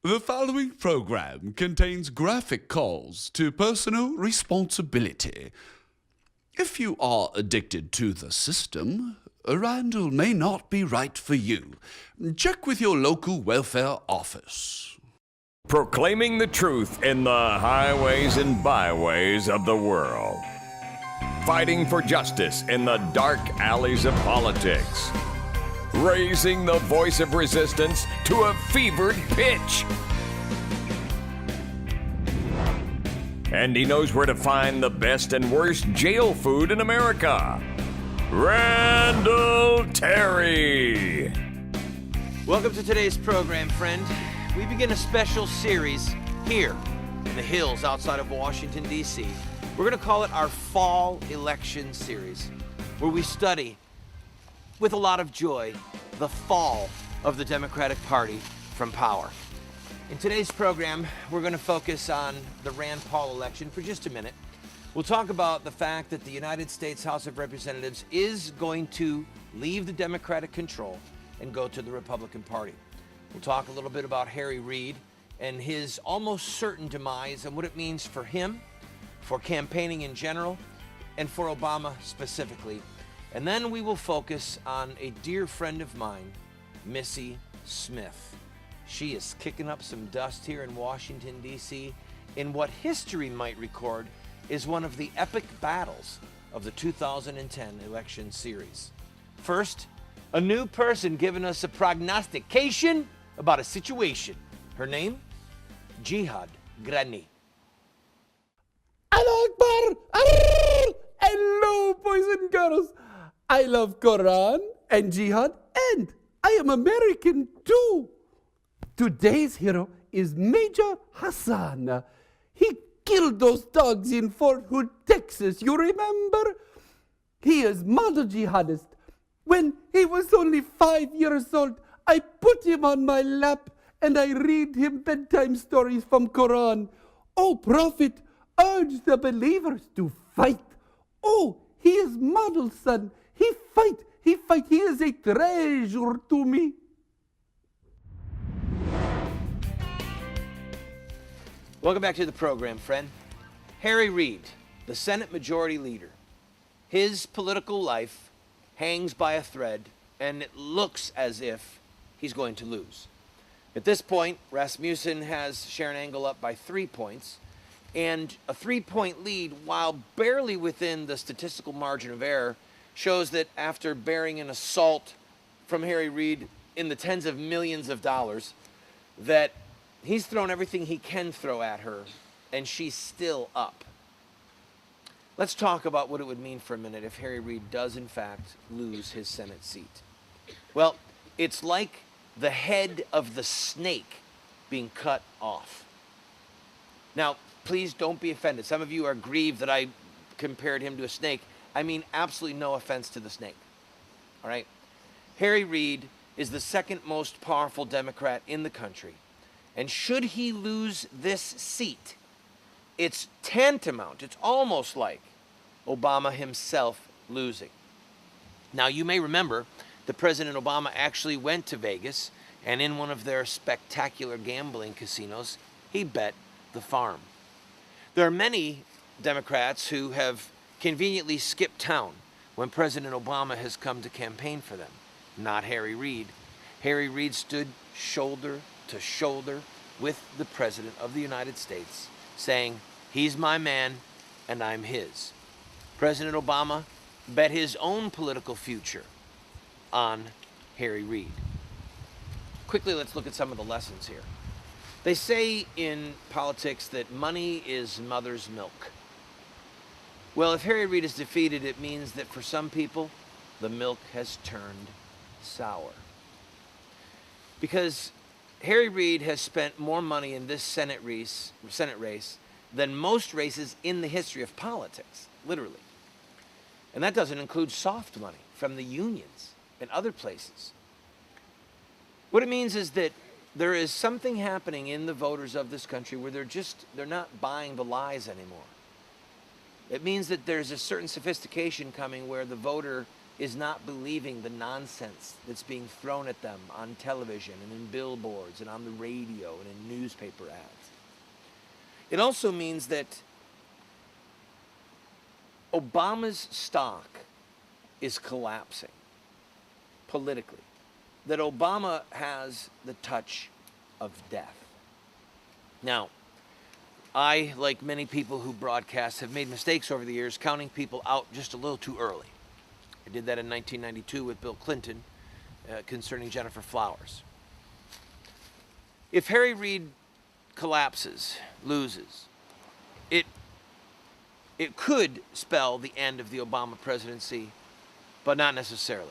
The following program contains graphic calls to personal responsibility. If you are addicted to the system, Randall may not be right for you. Check with your local welfare office. Proclaiming the truth in the highways and byways of the world. Fighting for justice in the dark alleys of politics. Raising the voice of resistance to a fevered pitch. And he knows where to find the best and worst jail food in America. Randall Terry. Welcome to today's program, friend. We begin a special series here in the hills outside of Washington, D.C. We're going to call it our Fall Election Series, where we study with a lot of joy the fall of the Democratic Party from power. In today's program, we're going to focus on the Rand Paul election for just a minute. We'll talk about the fact that the United States House of Representatives is going to leave the Democratic control and go to the Republican Party. We'll talk a little bit about Harry Reid and his almost certain demise and what it means for him, for campaigning in general, and for Obama specifically. And then we will focus on a dear friend of mine, Missy Smith. She is kicking up some dust here in Washington, D.C. in what history might record is one of the epic battles of the 2010 election series. First, a new person giving us a prognostication about a situation. Her name? Jihad Grani. Allah Akbar! Hello, boys and girls. I love Quran and Jihad, and I am American too. Today's hero is Major Hassan. He killed those dogs in Fort Hood, Texas. You remember? He is model jihadist. When he was only 5 years old, I put him on my lap and I read him bedtime stories from Quran. Oh, Prophet, urge the believers to fight. Oh, he is model son. He fight. He is a treasure to me. Welcome back to the program, friend. Harry Reid, the Senate Majority Leader. His political life hangs by a thread, and it looks as if he's going to lose. At this point, Rasmussen has Sharon Angle up by 3 points, and a 3-point lead, while barely within the statistical margin of error, shows that after bearing an assault from Harry Reid in the tens of millions of dollars, that he's thrown everything he can throw at her, and she's still up. Let's talk about what it would mean for a minute if Harry Reid does, in fact, lose his Senate seat. Well, it's like the head of the snake being cut off. Now, please don't be offended. Some of you are grieved that I compared him to a snake. I mean absolutely no offense to the snake. All right? Harry Reid is the second most powerful Democrat in the country. And should he lose this seat, it's tantamount, it's almost like Obama himself losing. Now, you may remember that President Obama actually went to Vegas, and in one of their spectacular gambling casinos, he bet the farm. There are many Democrats who have conveniently skipped town when President Obama has come to campaign for them. Not Harry Reid. Harry Reid stood shoulder to shoulder with the President of the United States, saying, he's my man and I'm his. President Obama bet his own political future on Harry Reid. Quickly, let's look at some of the lessons here. They say in politics that money is mother's milk. Well, if Harry Reid is defeated, it means that for some people, the milk has turned sour. Because Harry Reid has spent more money in this Senate race than most races in the history of politics, literally. And that doesn't include soft money from the unions and other places. What it means is that there is something happening in the voters of this country where they're not buying the lies anymore. It means that there's a certain sophistication coming where the voter is not believing the nonsense that's being thrown at them on television and in billboards and on the radio and in newspaper ads. It also means that Obama's stock is collapsing politically, that Obama has the touch of death. Now, I, like many people who broadcast, have made mistakes over the years counting people out just a little too early. I did that in 1992 with Bill Clinton concerning Jennifer Flowers. If Harry Reid collapses, loses, it could spell the end of the Obama presidency, but not necessarily.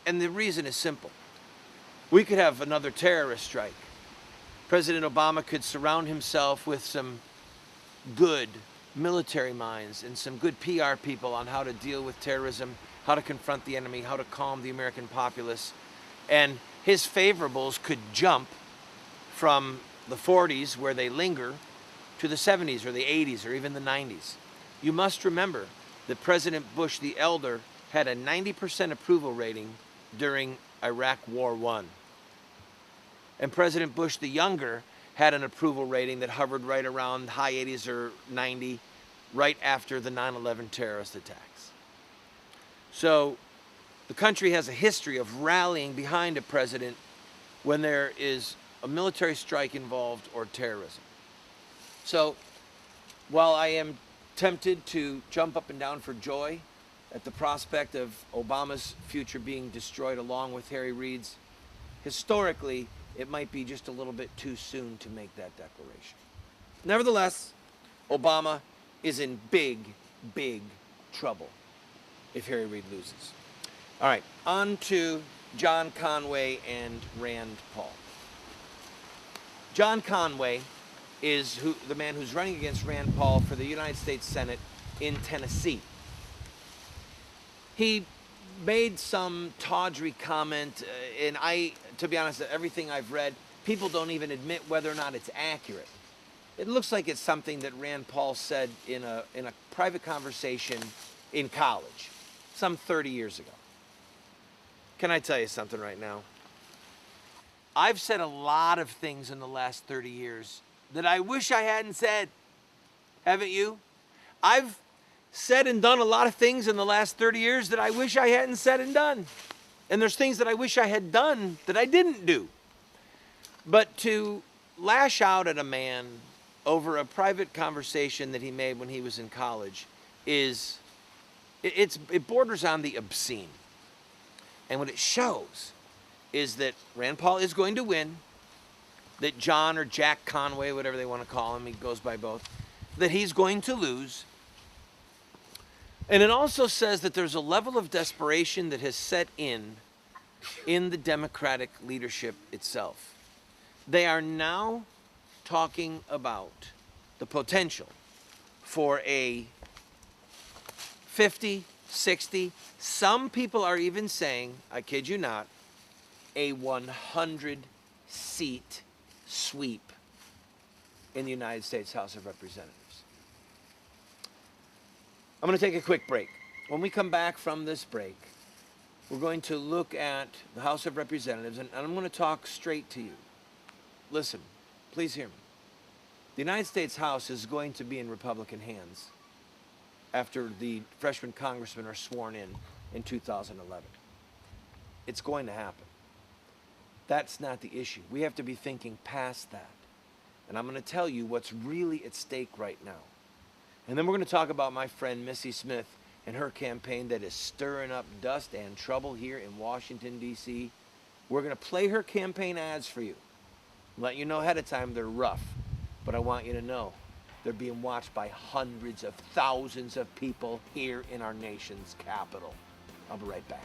And the reason is simple. We could have another terrorist strike. President Obama could surround himself with some good military minds and some good PR people on how to deal with terrorism, how to confront the enemy, how to calm the American populace. And his favorables could jump from the 40s, where they linger, to the 70s or the 80s or even the 90s. You must remember that President Bush the Elder had a 90% approval rating during Iraq War I. And President Bush the Younger had an approval rating that hovered right around high 80s or 90 right after the 9/11 terrorist attacks. So the country has a history of rallying behind a president when there is a military strike involved or terrorism. So while I am tempted to jump up and down for joy at the prospect of Obama's future being destroyed along with Harry Reid's, historically, it might be just a little bit too soon to make that declaration. Nevertheless, Obama is in big, big trouble if Harry Reid loses. All right, on to John Conway and Rand Paul. John Conway is the man who's running against Rand Paul for the United States Senate in Tennessee. He made some tawdry comment, and to be honest, everything I've read, people don't even admit whether or not it's accurate. It looks like it's something that Rand Paul said in a private conversation in college, some 30 years ago. Can I tell you something right now? I've said a lot of things in the last 30 years that I wish I hadn't said. Haven't you? I've said and done a lot of things in the last 30 years that I wish I hadn't said and done. And there's things that I wish I had done that I didn't do. But to lash out at a man over a private conversation that he made when he was in college it borders on the obscene. And what it shows is that Rand Paul is going to win, that John or Jack Conway, whatever they want to call him, he goes by both, that he's going to lose. And it also says that there's a level of desperation that has set in the Democratic leadership itself. They are now talking about the potential for a 50, 60, some people are even saying, I kid you not, a 100-seat sweep in the United States House of Representatives. I'm going to take a quick break. When we come back from this break, we're going to look at the House of Representatives, and I'm going to talk straight to you. Listen, please hear me. The United States House is going to be in Republican hands after the freshman congressmen are sworn in 2011. It's going to happen. That's not the issue. We have to be thinking past that. And I'm going to tell you what's really at stake right now. And then we're going to talk about my friend Missy Smith and her campaign that is stirring up dust and trouble here in Washington, D.C. We're going to play her campaign ads for you. Let you know ahead of time they're rough. But I want you to know they're being watched by hundreds of thousands of people here in our nation's capital. I'll be right back.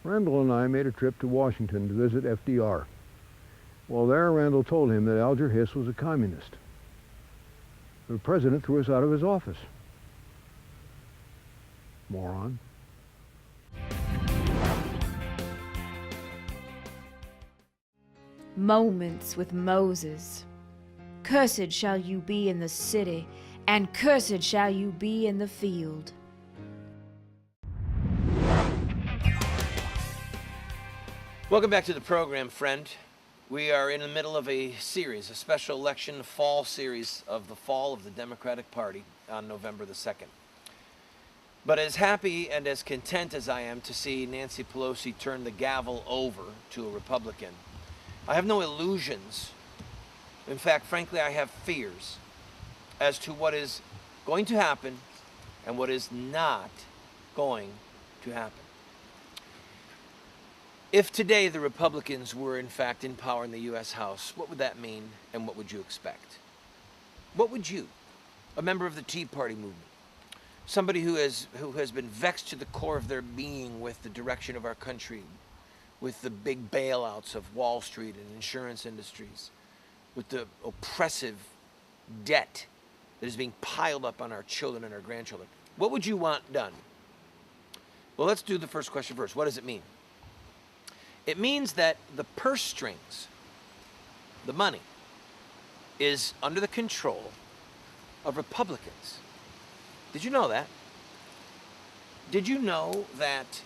Randall and I made a trip to Washington to visit FDR. While there, Randall told him that Alger Hiss was a communist. The president threw us out of his office. Moron. Moments with Moses. Cursed shall you be in the city, and cursed shall you be in the field. Welcome back to the program, friend. We are in the middle of a series, a special election fall series of the fall of the Democratic Party on November the 2nd. But as happy and as content as I am to see Nancy Pelosi turn the gavel over to a Republican, I have no illusions. In fact, frankly, I have fears as to what is going to happen and what is not going to happen. If today the Republicans were in fact in power in the U.S. House, what would that mean and what would you expect? What would you, a member of the Tea Party movement, somebody who has been vexed to the core of their being with the direction of our country, with the big bailouts of Wall Street and insurance industries, with the oppressive debt that is being piled up on our children and our grandchildren, what would you want done? Well, let's do the first question first. What does it mean? It means that the purse strings, the money, is under the control of Republicans. Did you know that? Did you know that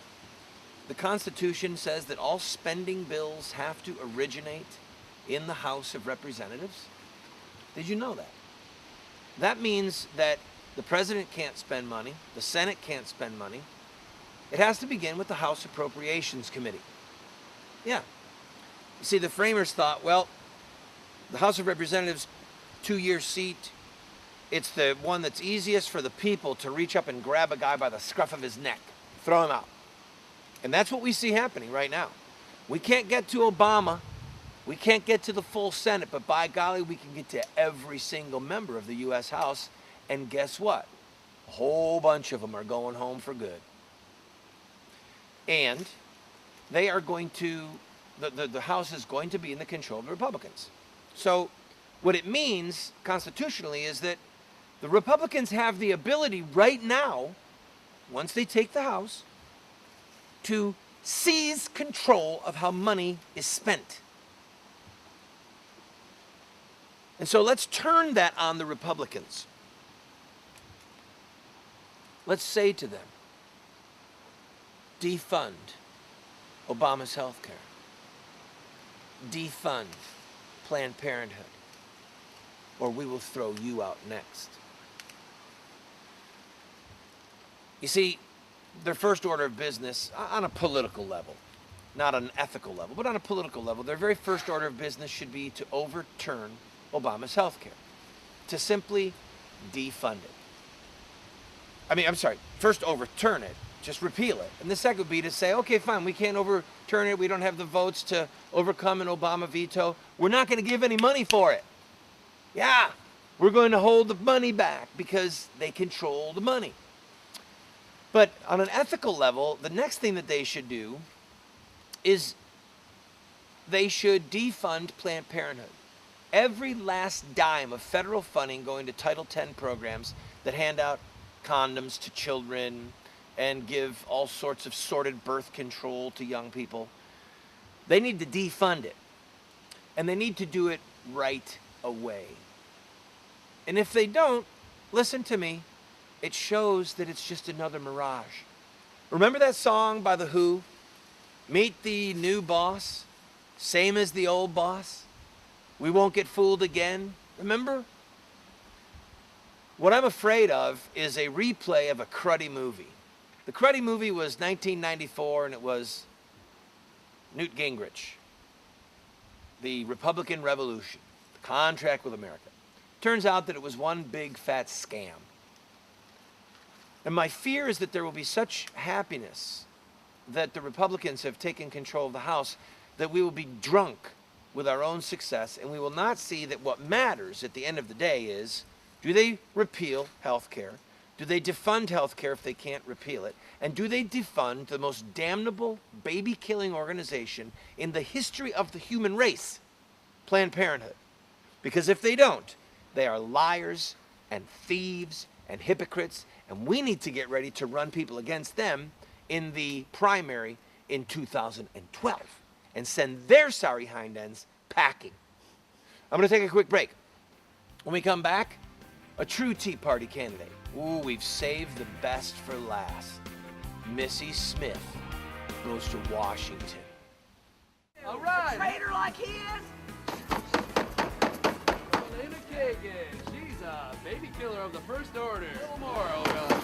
the Constitution says that all spending bills have to originate in the House of Representatives? Did you know that? That means that the President can't spend money, the Senate can't spend money. It has to begin with the House Appropriations Committee. Yeah. You see, the framers thought, well, the House of Representatives, 2-year seat, it's the one that's easiest for the people to reach up and grab a guy by the scruff of his neck, throw him out. And that's what we see happening right now. We can't get to Obama. We can't get to the full Senate, but by golly, we can get to every single member of the U.S. House. And guess what? A whole bunch of them are going home for good. And they are going to, the House is going to be in the control of the Republicans. So what it means constitutionally is that the Republicans have the ability right now, once they take the House, to seize control of how money is spent. And so let's turn that on the Republicans. Let's say to them, defund Obama's health care. Defund Planned Parenthood, or we will throw you out next. You see, their first order of business, on a political level, not on an ethical level, but on a political level, their very first order of business should be to overturn Obama's health care, to simply defund it. First overturn it, just repeal it. And the second would be to say, okay, fine, we can't overturn it, we don't have the votes to overcome an Obama veto, we're not going to give any money for it. Yeah, we're going to hold the money back because they control the money. But on an ethical level, the next thing that they should do is they should defund Planned Parenthood. Every last dime of federal funding going to Title X programs that hand out condoms to children and give all sorts of sordid birth control to young people, they need to defund it. And they need to do it right away. And if they don't, listen to me, it shows that it's just another mirage. Remember that song by The Who? Meet the new boss, same as the old boss. We won't get fooled again. Remember? What I'm afraid of is a replay of a cruddy movie. The cruddy movie was 1994, and it was Newt Gingrich, the Republican Revolution, the contract with America. Turns out that it was one big fat scam. And my fear is that there will be such happiness that the Republicans have taken control of the House that we will be drunk with our own success, and we will not see that what matters at the end of the day is, do they repeal health care? Do they defund health care if they can't repeal it? And do they defund the most damnable baby-killing organization in the history of the human race, Planned Parenthood? Because if they don't, they are liars and thieves and hypocrites, and we need to get ready to run people against them in the primary in 2012 and send their sorry hind ends packing. I'm going to take a quick break. When we come back, a true Tea Party candidate. Ooh, we've saved the best for last. Missy Smith goes to Washington. All right. Traitor like he is. Elena Kagan, she's a baby killer of the first order. A little more, oh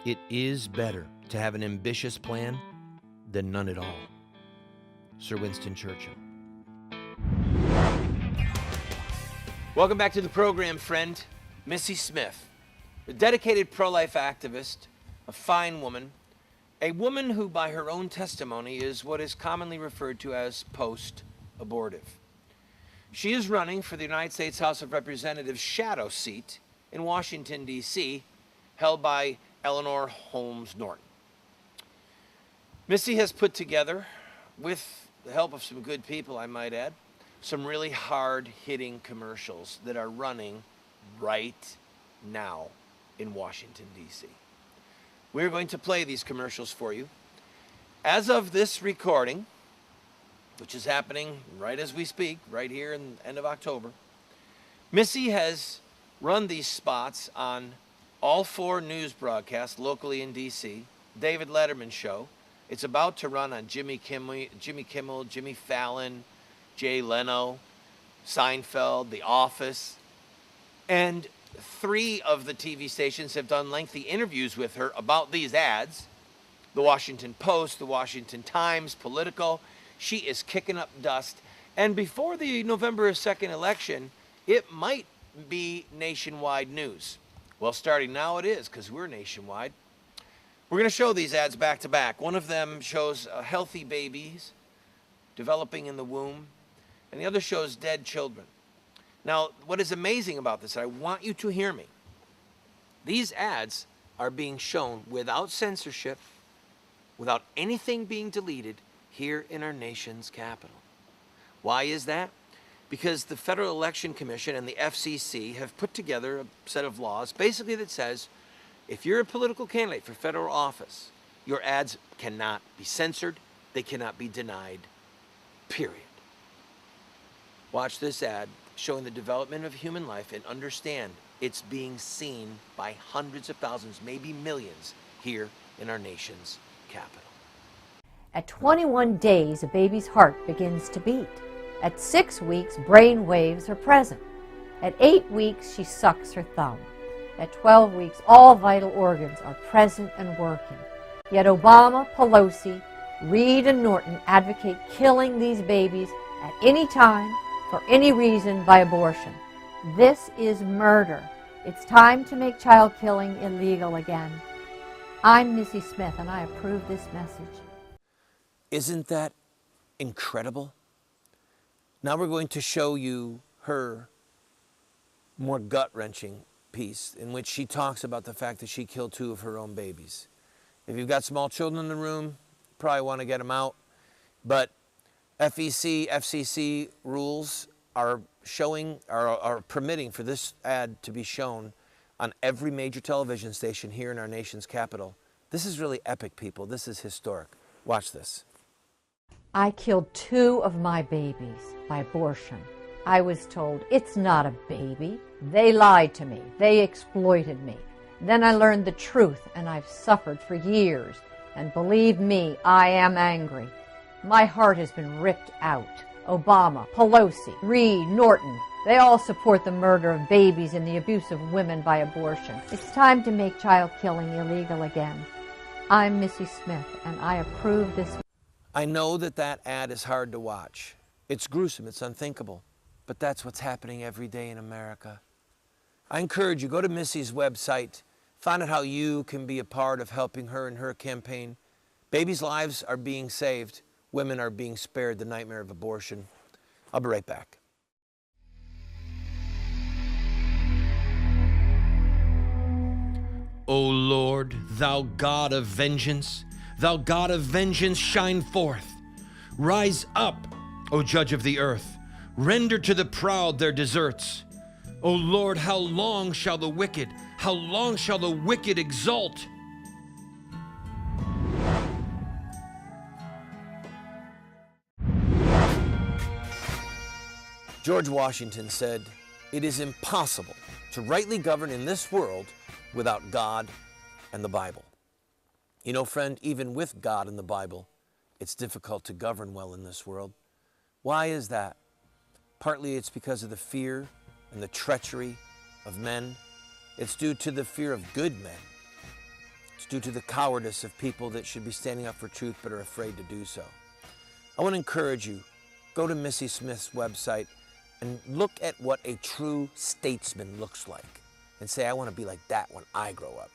It is better to have an ambitious plan than none at all. Sir Winston Churchill. Welcome back to the program, friend. Missy Smith, a dedicated pro-life activist, a fine woman, a woman who, by her own testimony, is what is commonly referred to as post-abortive. She is running for the United States House of Representatives' shadow seat in Washington, D.C., held by Eleanor Holmes Norton. Missy has put together, with the help of some good people, I might add, some really hard-hitting commercials that are running right now in Washington, D.C. We're going to play these commercials for you. As of this recording, which is happening right as we speak, right here in the end of October, Missy has run these spots on all 4 news broadcasts locally in D.C., David Letterman show. It's about to run on Jimmy Kimmel, Jimmy Fallon, Jay Leno, Seinfeld, The Office. And 3 of the TV stations have done lengthy interviews with her about these ads. The Washington Post, the Washington Times, Politico. She is kicking up dust. And before the November 2nd election, it might be nationwide news. Well, starting now it is, because we're nationwide. We're going to show these ads back to back. One of them shows healthy babies developing in the womb, and the other shows dead children. Now, what is amazing about this, I want you to hear me. These ads are being shown without censorship, without anything being deleted here in our nation's capital. Why is that? Because the Federal Election Commission and the FCC have put together a set of laws basically that says if you're a political candidate for federal office, your ads cannot be censored, they cannot be denied, period. Watch this ad showing the development of human life and understand it's being seen by hundreds of thousands, maybe millions, here in our nation's capital. At 21 days, a baby's heart begins to beat. At 6 weeks, brain waves are present. At 8 weeks, she sucks her thumb. At 12 weeks, all vital organs are present and working. Yet Obama, Pelosi, Reid, and Norton advocate killing these babies at any time, for any reason, by abortion. This is murder. It's time to make child killing illegal again. I'm Missy Smith, and I approve this message. Isn't that incredible? Now we're going to show you her more gut-wrenching piece in which she talks about the fact that she killed 2 of her own babies. If you've got small children in the room, probably want to get them out. But FCC rules are permitting for this ad to be shown on every major television station here in our nation's capital. This is really epic, people. This is historic. Watch this. I killed 2 of my babies by abortion. I was told, it's not a baby. They lied to me. They exploited me. Then I learned the truth, and I've suffered for years. And believe me, I am angry. My heart has been ripped out. Obama, Pelosi, Reid, Norton, they all support the murder of babies and the abuse of women by abortion. It's time to make child killing illegal again. I'm Missy Smith, and I approve this. I know that ad is hard to watch. It's gruesome, it's unthinkable, but that's what's happening every day in America. I encourage you, go to Missy's website, find out how you can be a part of helping her in her campaign. Babies' lives are being saved. Women are being spared the nightmare of abortion. I'll be right back. O Lord, thou God of vengeance, shine forth. Rise up, O Judge of the earth. Render to the proud their deserts. O Lord, how long shall the wicked exult? George Washington said, "It is impossible to rightly govern in this world without God and the Bible." You know, friend, even with God in the Bible, it's difficult to govern well in this world. Why is that? Partly it's because of the fear and the treachery of men. It's due to the fear of good men. It's due to the cowardice of people that should be standing up for truth but are afraid to do so. I want to encourage you, go to Missy Smith's website and look at what a true statesman looks like and say, I want to be like that when I grow up.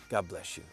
God bless you.